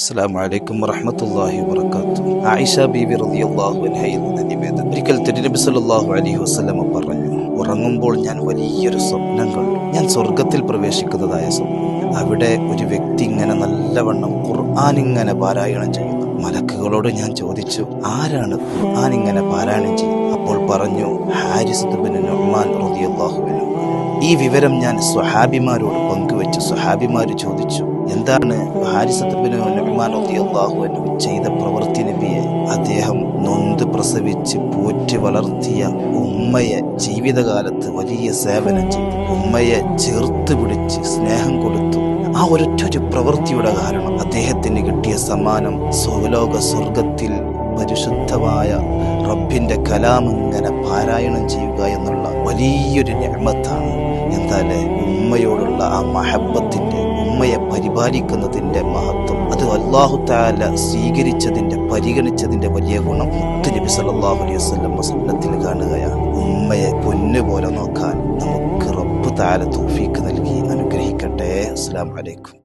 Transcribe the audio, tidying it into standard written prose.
അസ്സലാമു അലൈക്കും വറഹ്മത്തുള്ളാഹി വബറകാതുഹു. ആയിഷ ബീവി റളിയല്ലാഹു അൻഹയിൽ നിന്ന് നിവേദനം. ഒരിക്കൽ തിരുനബി സല്ലല്ലാഹു അലൈഹി വസല്ലമ പറഞ്ഞു, ഉറങ്ങുമ്പോൾ ഞാൻ വലിയൊരു സ്വപ്നം കണ്ടു. ഞാൻ സ്വർഗത്തിൽ പ്രവേശിക്കുന്നതായ സ്വപ്നം. അവിടെ ഒരു വ്യക്തി ഇങ്ങനെ നല്ലവണ്ണം ഖുർആൻ ഇങ്ങനെ പാരായണം ചെയ്യുന്നു. മലക്കുകളോട് ഞാൻ ചോദിച്ചു, ആരാണ് ഖുർആൻ ഇങ്ങനെ പാരായണം ചെയ്യുന്നത്? അപ്പോൾ പറഞ്ഞു, ഹാരിസ് ഇബ്നു നുഅ്മാൻ റളിയല്ലാഹു അൻഹു. ഈ വിവരം ഞാൻ സ്വഹാബിമാരോട് പങ്കുവെച്ചു. സ്വഹാബിമാര് ചോദിച്ചു, എന്താണ് ഹാരിസ് ഇബ്നു നുഅ്മാൻ റളിയല്ലാഹു അൻഹു ചെയ്ത പ്രവൃത്തി നബിയെ? അദ്ദേഹം നൊന്ത് പ്രസവിച്ച് പോറ്റി വളർത്തിയ ഉമ്മയെ ജീവിതകാലത്ത് വലിയ സേവനം ചെയ്തു. ഉമ്മയെ ചേർത്ത് പിടിച്ച് സ്നേഹം കൊടുത്തു. ആ ഒരൊറ്റൊരു പ്രവൃത്തിയുടെ കാരണം അദ്ദേഹത്തിന് കിട്ടിയ സമ്മാനം സ്വലോക സ്വർഗത്തിൽ പരിശുദ്ധമായ റബ്ബിന്റെ കലാമിങ്ങനെ പാരായണം ചെയ്യുക എന്നുള്ള വലിയൊരു നിഅമത്താണ്. എന്താല്ലേ ഉമ്മയോടുള്ള ആ മഹബത്തിന്റെ, ഉമ്മയെ പരിപാലിക്കുന്നതിന്റെ മഹത്വം, അത് അല്ലാഹു തആല സ്വീകരിച്ചതിന്റെ, പരിഗണിച്ചതിന്റെ വലിയ ഗുണം മുത്തുനബി സല്ലല്ലാഹു അലൈഹി വസല്ലം സ്വപ്നത്തിൽ കാണുകയാണ്. ഉമ്മയെ പൊന്നുപോലെ നോക്കാൻ നമുക്ക് റബ്ബ് തആല തൗഫീഖ് നൽകി അനുഗ്രഹിക്കട്ടെ. അസ്സലാമു അലൈക്കും.